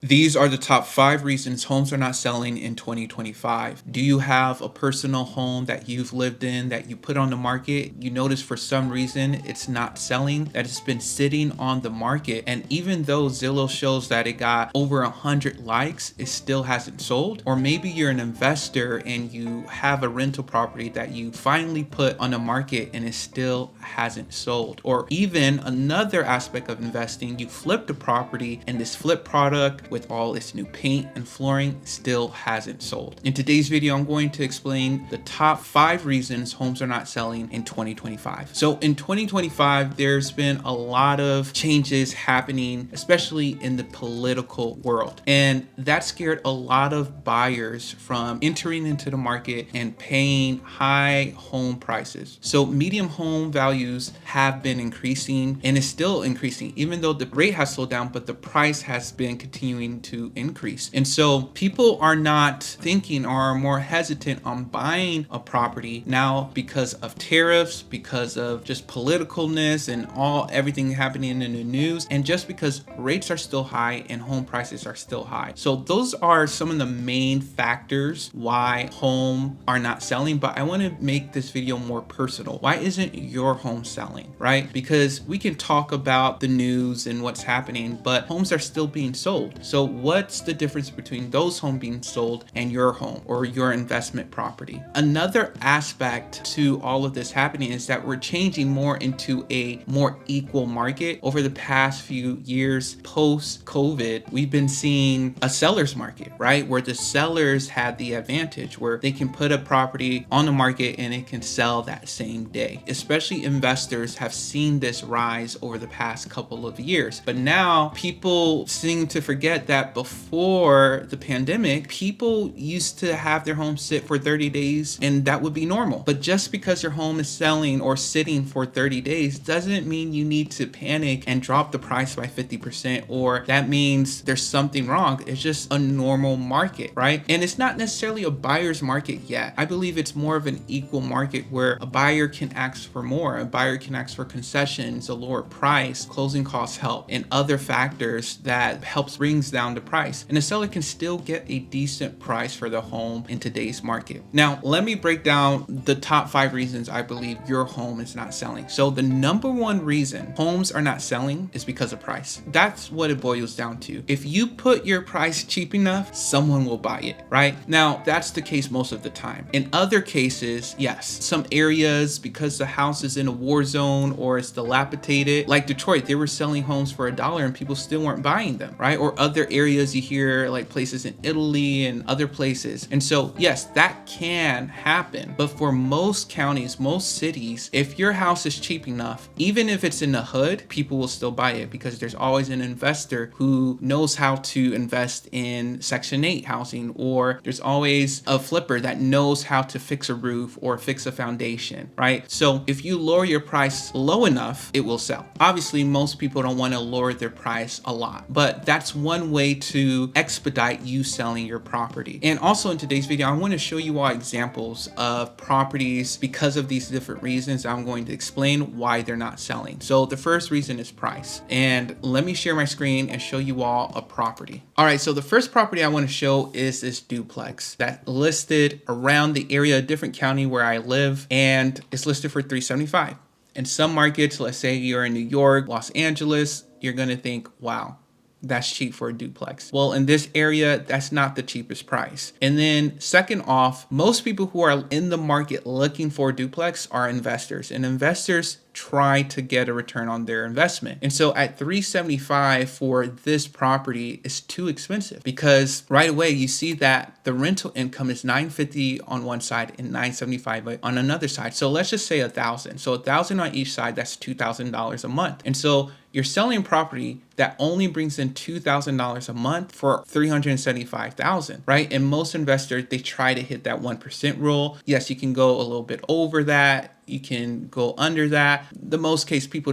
These are the top 5 reasons homes are not selling in 2025. Do you have a personal home that you've lived in that you put on the market? You notice for some reason it's not selling, that it's been sitting on the market. And even though Zillow shows that it got over 100 likes, it still hasn't sold. Or maybe you're an investor and you have a rental property that you finally put on the market and it still hasn't sold. Or even another aspect of investing, you flipped a property and this flip product with all its new paint and flooring still hasn't sold. In today's video, I'm going to explain the top 5 reasons homes are not selling in 2025. So in 2025, there's been a lot of changes happening, especially in the political world. And that scared a lot of buyers from entering into the market and paying high home prices. So medium home values have been increasing and is still increasing, even though the rate has slowed down, but the price has been continuing to increase. And so people are not thinking or are more hesitant on buying a property now because of tariffs, because of just politicalness and everything happening in the news, and just because rates are still high and home prices are still high. So those are some of the main factors why home are not selling. But I want to make this video more personal. Why isn't your home selling, right? Because we can talk about the news and what's happening, but homes are still being sold. So what's the difference between those homes being sold and your home or your investment property? Another aspect to all of this happening is that we're changing more into a more equal market. Over the past few years, post-COVID, we've been seeing a seller's market, right? Where the sellers had the advantage, where they can put a property on the market and it can sell that same day. Especially investors have seen this rise over the past couple of years. But now people seem to forget that before the pandemic, people used to have their home sit for 30 days and that would be normal. But just because your home is selling or sitting for 30 days doesn't mean you need to panic and drop the price by 50%, or that means there's something wrong. It's just a normal market, right? And it's not necessarily a buyer's market yet. I believe it's more of an equal market where a buyer can ask for more, a buyer can ask for concessions, a lower price, closing costs help, and other factors that helps brings down the price. And the seller can still get a decent price for the home in today's market. Now, let me break down the top 5 reasons I believe your home is not selling. So the number one reason homes are not selling is because of price. That's what it boils down to. If you put your price cheap enough, someone will buy it, right? Now, that's the case most of the time. In other cases, yes, some areas, because the house is in a war zone or it's dilapidated, like Detroit, they were selling homes for $1 and people still weren't buying them, right? Or other areas you hear, like places in Italy and other places. And so, yes, that can happen. But for most counties, most cities, if your house is cheap enough, even if it's in the hood, people will still buy it because there's always an investor who knows how to invest in Section 8 housing, or there's always a flipper that knows how to fix a roof or fix a foundation, right? So if you lower your price low enough, it will sell. Obviously, most people don't want to lower their price a lot, but that's one way to expedite you selling your property. And also in today's video, I want to show you all examples of properties because of these different reasons. I'm going to explain why they're not selling. So the first reason is price. And let me share my screen and show you all a property. All right, so the first property I want to show is this duplex that's listed around the area, a different county where I live, and it's listed for $375. In some markets, let's say you're in New York, Los Angeles, you're going to think, wow, that's cheap for a duplex. Well, in this area, that's not the cheapest price. And then second off, most people who are in the market looking for a duplex are investors, and investors try to get a return on their investment. And so at $375 for this property is too expensive, because right away you see that the rental income is $950 on one side and $975 on another side. So let's just say $1,000. So $1,000 on each side, that's $2,000 a month. And so you're selling property that only brings in $2,000 a month for $375,000, right? And most investors, they try to hit that 1% rule. Yes, you can go a little bit over that. You can go under that. The most case people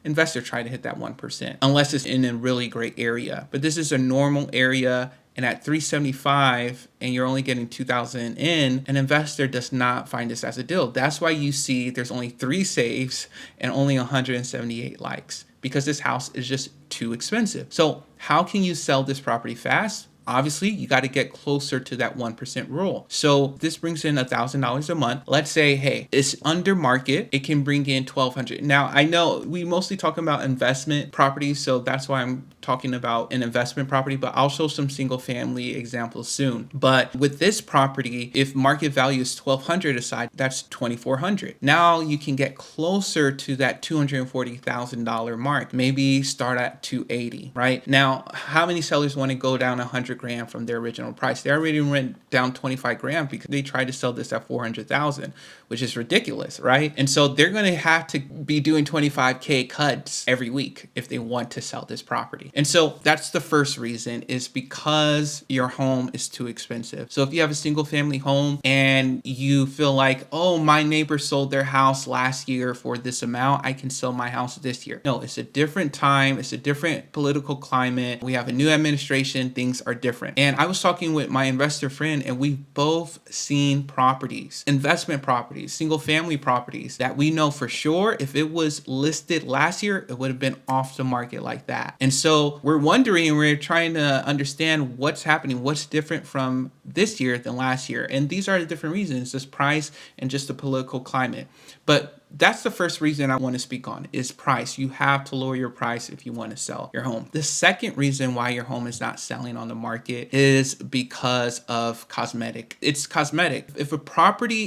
investors try to hit that 1%, unless it's in a really great area. But this is a normal area. And at $375 and you're only getting $2,000 in, an investor does not find this as a deal. That's why you see there's only 3 saves and only 178 likes, because this house is just too expensive. So how can you sell this property fast? Obviously, you got to get closer to that 1% rule. So this brings in $1,000 a month. Let's say, hey, it's under market. It can bring in 1,200. Now, I know we mostly talk about investment properties, so that's why I'm talking about an investment property, but I'll show some single family examples soon. But with this property, if market value is 1,200 aside, that's 2,400. Now you can get closer to that $240,000 mark. Maybe start at 280, right? Now, how many sellers want to go down 100 grand from their original price? They already went down 25 grand because they tried to sell this at 400,000, which is ridiculous, right? And so they're going to have to be doing 25K cuts every week if they want to sell this property. And so that's the first reason, is because your home is too expensive. So if you have a single family home and you feel like, oh, my neighbor sold their house last year for this amount, I can sell my house this year. No, it's a different time. It's a different political climate. We have a new administration. Things are different. And I was talking with my investor friend, and we've both seen properties, investment properties, single family properties that we know for sure if it was listed last year, it would have been off the market like that. And so we're wondering, and we're trying to understand what's happening, what's different from this year than last year. And these are the different reasons, just price and just the political climate. But that's the first reason I want to speak on, is price. You have to lower your price if you want to sell your home. The second reason why your home is not selling on the market is because of cosmetic. It's cosmetic. If a property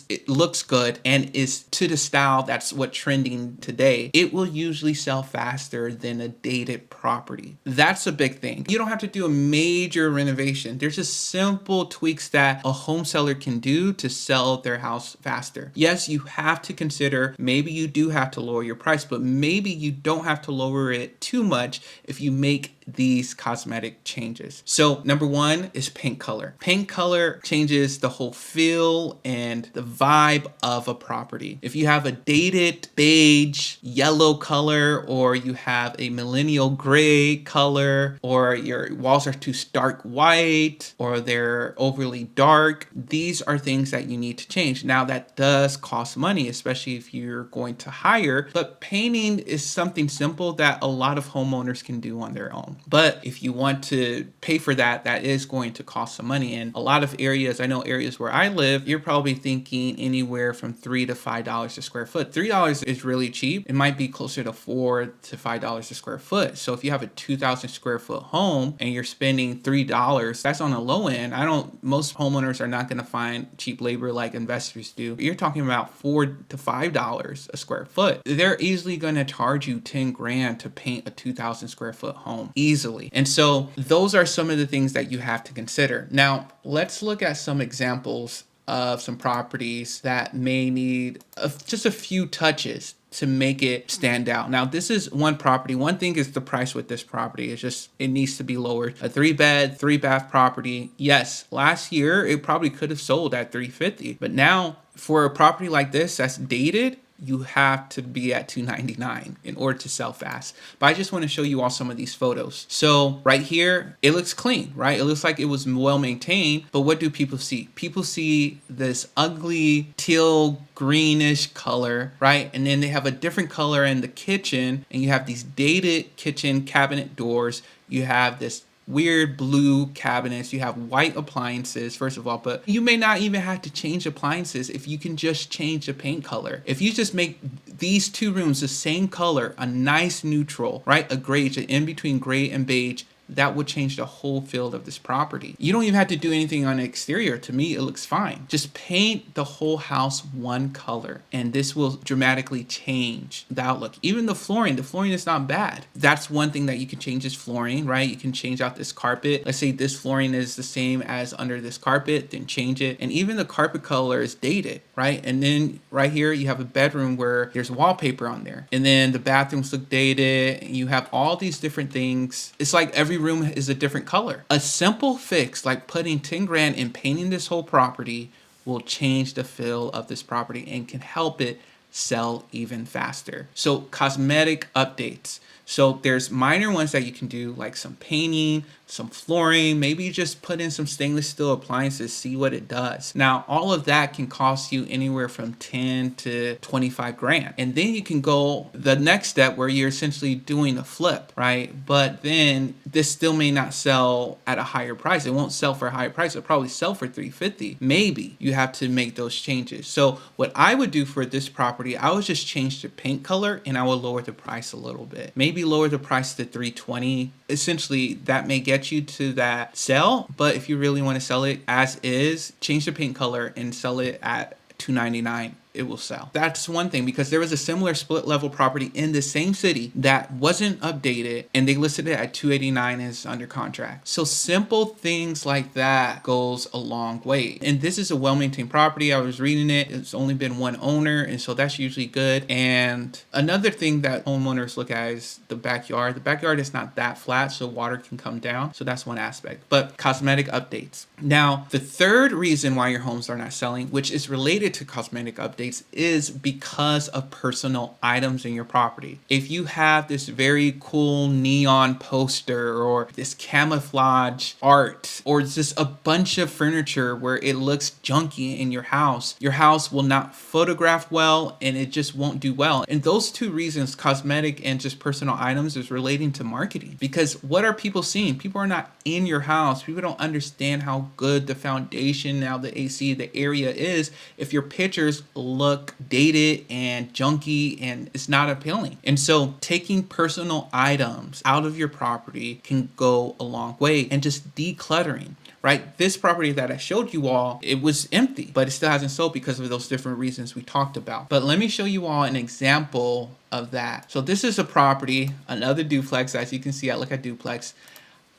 it looks good and is to the style that's what trending today, it will usually sell faster than a dated property. That's a big thing. You don't have to do a major renovation. There's just simple tweaks that a home seller can do to sell their house faster. Yes, you have to consider maybe you do have to lower your price, but maybe you don't have to lower it too much if you make these cosmetic changes. So number one is paint color. Paint color changes the whole feel and the vibe of a property. If you have a dated beige yellow color, or you have a millennial gray color, or your walls are too stark white, or they're overly dark, these are things that you need to change. Now that does cost money, especially if you're going to hire, but painting is something simple that a lot of homeowners can do on their own. But if you want to pay for that, that is going to cost some money. And a lot of areas, I know areas where I live, you're probably thinking anywhere from $3 to $5 a square foot. $3 is really cheap. It might be closer to $4 to $5 a square foot. So if you have a 2,000 square foot home and you're spending $3, that's on the low end. Most homeowners are not going to find cheap labor like investors do. You're talking about $4 to $5 a square foot. They're easily going to charge you 10 grand to paint a 2,000 square foot home easily. And so those are some of the things that you have to consider. Now, let's look at some examples of some properties that may need just a few touches to make it stand out. Now, this is one property. One thing is the price with this property. It's just, it needs to be lowered. A 3-bed, 3-bath property. Yes, last year it probably could have sold at $350, but now for a property like this that's dated, you have to be at $299 in order to sell fast. But I just want to show you all some of these photos. So right here, it looks clean, right? It looks like it was well maintained, but what do people see? People see this ugly teal greenish color, right? And then they have a different color in the kitchen, and you have these dated kitchen cabinet doors. You have this weird blue cabinets, you have white appliances, first of all, but you may not even have to change appliances if you can just change the paint color. If you just make these two rooms the same color, a nice neutral, right? A gray, in between gray and beige, that would change the whole feel of this property. You don't even have to do anything on the exterior. To me, it looks fine. Just paint the whole house one color, and this will dramatically change the outlook. Even the flooring is not bad. That's one thing that you can change, is flooring, right? You can change out this carpet. Let's say this flooring is the same as under this carpet, then change it. And even the carpet color is dated, right? And then right here, you have a bedroom where there's wallpaper on there. And then the bathrooms look dated. You have all these different things. It's like every room is a different color. A simple fix like putting 10 grand and painting this whole property will change the feel of this property and can help it sell even faster. So cosmetic updates. So there's minor ones that you can do, like some painting, some flooring, maybe you just put in some stainless steel appliances, see what it does. Now, all of that can cost you anywhere from 10 to 25 grand. And then you can go the next step where you're essentially doing a flip, right? But then this still may not sell at a higher price. It won't sell for a higher price. It'll probably sell for 350. Maybe you have to make those changes. So what I would do for this property, I would just change the paint color and I would lower the price a little bit. Maybe lower the price to 320. Essentially, that may get you to that sell, but if you really want to sell it as is, change the paint color and sell it at $299. It will sell. That's one thing, because there was a similar split level property in the same city that wasn't updated and they listed it at $289 and it's under contract. So simple things like that goes a long way. And this is a well-maintained property. I was reading it. It's only been one owner, and so that's usually good. And another thing that homeowners look at is the backyard. The backyard is not that flat, so water can come down. So that's one aspect. But cosmetic updates. Now, the third reason why your homes are not selling, which is related to cosmetic updates, is because of personal items in your property. If you have this very cool neon poster or this camouflage art or just a bunch of furniture where it looks junky in your house will not photograph well and it just won't do well. And those two reasons, cosmetic and just personal items, is relating to marketing. Because what are people seeing? People are not in your house. People don't understand how good the foundation, now the AC, the area is if your pictures look dated and junky and it's not appealing. And so taking personal items out of your property can go a long way, and just decluttering. Right? This property that I showed you all, it was empty, but it still hasn't sold because of those different reasons we talked about. But let me show you all an example of that. So this is a property, another duplex. As you can see, I look at duplex.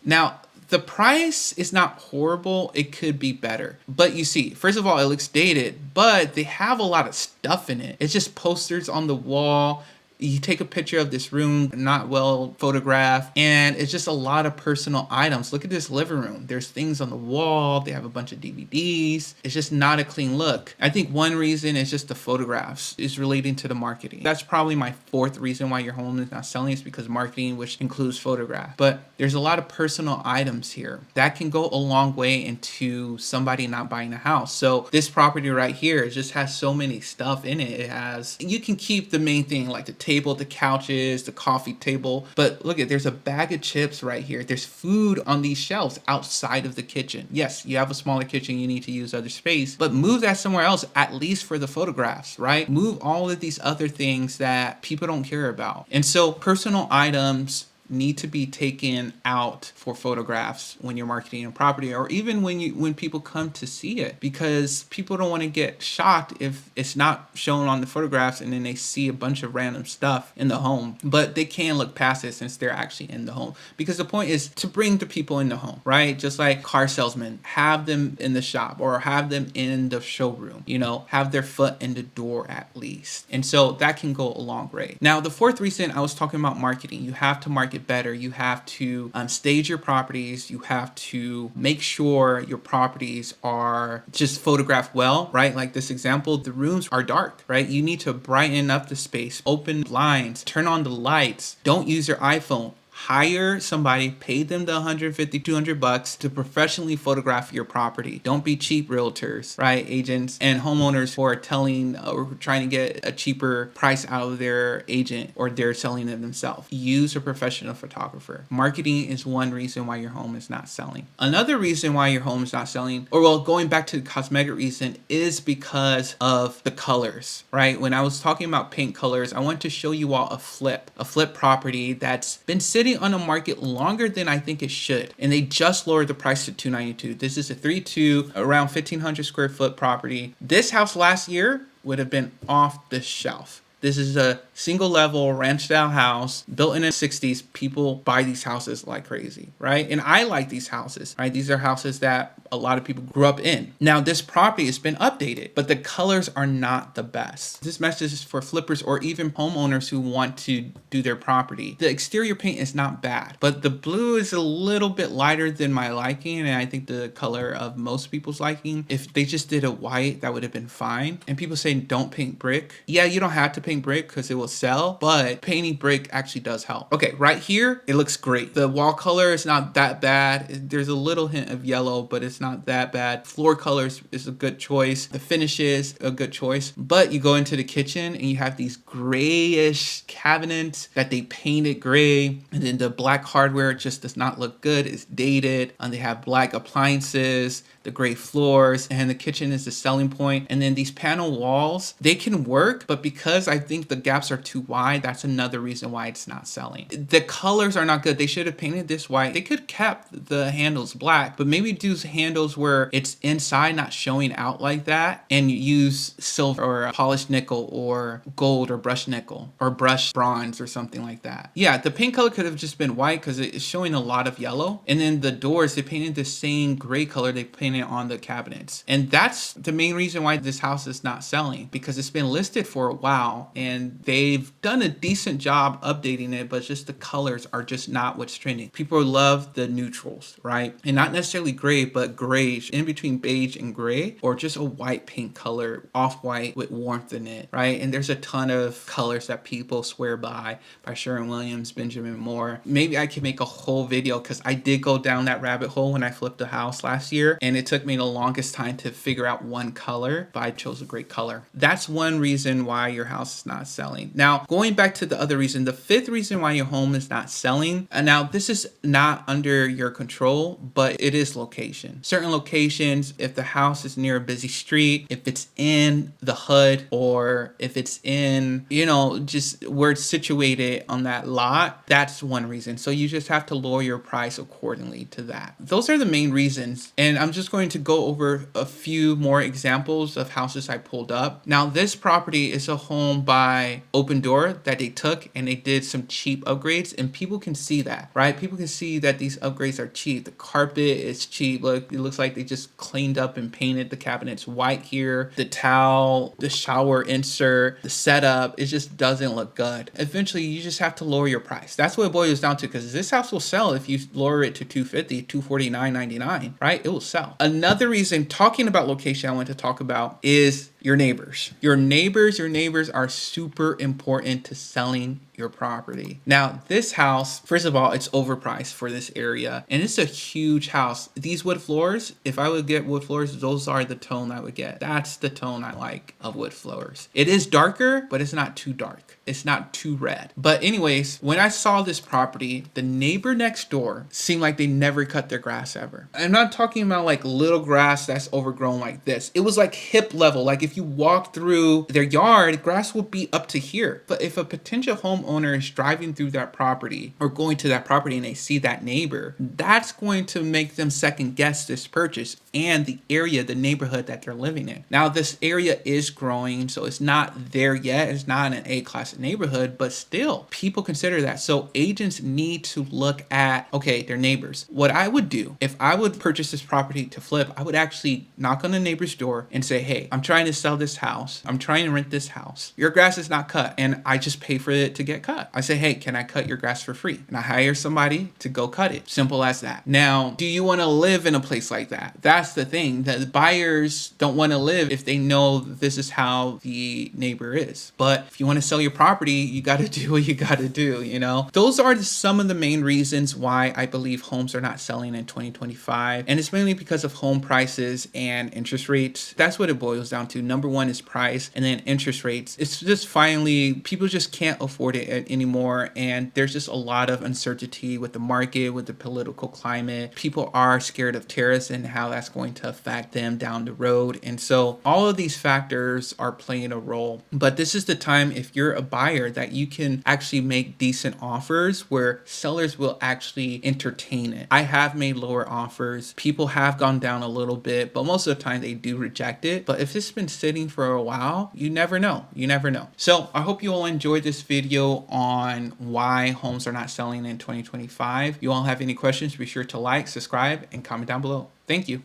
Now, the price is not horrible. It could be better. But you see, first of all, it looks dated, but they have a lot of stuff in it. It's just posters on the wall. You take a picture of this room, not well photographed, and it's just a lot of personal items. Look at this living room. There's things on the wall. They have a bunch of DVDs. It's just not a clean look. I think one reason is just the photographs is relating to the marketing. That's probably my fourth reason why your home is not selling, is because marketing, which includes photographs. But there's a lot of personal items here that can go a long way into somebody not buying a house. So this property right here, it just has so many stuff in it. It has, you can keep the main thing, like the table, the couches, the coffee table. But look at, there's a bag of chips right here. There's food on these shelves outside of the kitchen. Yes, you have a smaller kitchen, you need to use other space, but move that somewhere else, at least for the photographs, right? Move all of these other things that people don't care about. And so personal items need to be taken out for photographs when you're marketing a property, or even when people come to see it, because people don't want to get shocked if it's not shown on the photographs and then they see a bunch of random stuff in the home. But they can look past it since they're actually in the home, because the point is to bring the people in the home, right? Just like car salesmen, have them in the shop or have them in the showroom, you know, have their foot in the door at least. And so that can go a long way. Now, the fourth reason I was talking about marketing, you have to market better. You have to stage your properties. You have to make sure your properties are just photographed well, right? Like this example, the rooms are dark, right? You need to brighten up the space, open blinds, turn on the lights. Don't use your iPhone. Hire somebody, pay them the $150, $200 to professionally photograph your property. Don't be cheap realtors, right? Agents and homeowners who are telling or trying to get a cheaper price out of their agent, or they're selling it themselves. Use a professional photographer. Marketing is one reason why your home is not selling. Another reason why your home is not selling, or well, going back to the cosmetic reason, is because of the colors, right? When I was talking about paint colors, I want to show you all a flip property that's been sitting on the market longer than I think it should, and they just lowered the price to $292. This is a 3.2, around 1,500 square foot property. This house last year would have been off the shelf. This is a single level ranch style house built in the 60s. People buy these houses like crazy, right? And I like these houses, right? These are houses that a lot of people grew up in. Now, this property has been updated, but the colors are not the best. This message is for flippers or even homeowners who want to do their property. The exterior paint is not bad, but the blue is a little bit lighter than my liking, and I think the color of most people's liking. If they just did a white, that would have been fine. And people say don't paint brick. Yeah, you don't have to paint brick because it will sell, but painting brick actually does help. Okay, right here, it looks great. The wall color is not that bad. There's a little hint of yellow, but it's not that bad. Floor colors is a good choice. The finish is a good choice, but you go into the kitchen and you have these grayish cabinets that they painted gray, and then the black hardware just does not look good. It's dated, and they have black appliances, the gray floors, and the kitchen is the selling point. And then these panel walls, they can work, but because I think the gaps are too wide, that's another reason why it's not selling. The colors are not good. They should have painted this white. They could kept the handles black, but maybe do handles where it's inside, not showing out like that, and use silver or polished nickel or gold or brushed nickel or brushed bronze or something like that. Yeah, the paint color could have just been white because it's showing a lot of yellow. And then the doors, they painted the same gray color they painted on the cabinets. And that's the main reason why this house is not selling, because it's been listed for a while and they've done a decent job updating it, but just the colors are just not what's trending. People love the neutrals, right? And not necessarily gray, but grayish, in between beige and gray, or just a white paint color, off-white with warmth in it, right? And there's a ton of colors that people swear by Sherwin-Williams, Benjamin Moore. Maybe I can make a whole video because I did go down that rabbit hole when I flipped a house last year, and it took me the longest time to figure out one color, but I chose a great color. That's one reason why your house is not selling. Now, going back to the other reason, the fifth reason why your home is not selling, and now this is not under your control, but it is location. Certain locations, if the house is near a busy street, if it's in the hood, or if it's in, you know, just where it's situated on that lot, that's one reason. So you just have to lower your price accordingly to that. Those are the main reasons. And I'm just going to go over a few more examples of houses I pulled up. Now, this property is a home by Opendoor that they took and they did some cheap upgrades, and people can see that, right? People can see that these upgrades are cheap. The carpet is cheap. Look, it looks like they just cleaned up and painted the cabinets white here. The towel, the shower insert, the setup, it just doesn't look good. Eventually, you just have to lower your price. That's what it boils down to, because this house will sell if you lower it to $250, $249.99, right? It will sell. Another reason, talking about location, I want to talk about is your neighbors. Your neighbors are super important to selling your property. Now, this house, first of all, it's overpriced for this area, and it's a huge house. These wood floors, if I would get wood floors, those are the tone I would get. That's the tone I like of wood floors. It is darker, but it's not too dark. It's not too red. But anyways, when I saw this property, the neighbor next door seemed like they never cut their grass ever. I'm not talking about like little grass that's overgrown like this. It was like hip level. Like if you walk through their yard, grass will be up to here. But if a potential homeowner is driving through that property or going to that property and they see that neighbor, that's going to make them second guess this purchase and the area, the neighborhood that they're living in. Now, this area is growing, so it's not there yet. It's not an A-class neighborhood, but still, people consider that. So agents need to look at, okay, their neighbors. What I would do, if I would purchase this property to flip, I would actually knock on the neighbor's door and say, hey, I'm trying to sell this house. I'm trying to rent this house. Your grass is not cut, and I just pay for it to get cut. I say, hey, can I cut your grass for free? And I hire somebody to go cut it. Simple as that. Now, do you want to live in a place like that? That's the thing. The buyers don't want to live if they know this is how the neighbor is. But if you want to sell your property, you got to do what you got to do, you know? Those are some of the main reasons why I believe homes are not selling in 2025. And it's mainly because of home prices and interest rates. That's what it boils down to. Number one is price, and then interest rates. It's just finally, people just can't afford it anymore. And there's just a lot of uncertainty with the market, with the political climate. People are scared of tariffs and how that's going to affect them down the road. And so all of these factors are playing a role. But this is the time, if you're a buyer, that you can actually make decent offers where sellers will actually entertain it. I have made lower offers. People have gone down a little bit, but most of the time they do reject it. But if it's been sitting for a while, you never know. You never know. So I hope you all enjoyed this video on why homes are not selling in 2025. If you all have any questions, be sure to like, subscribe, and comment down below. Thank you.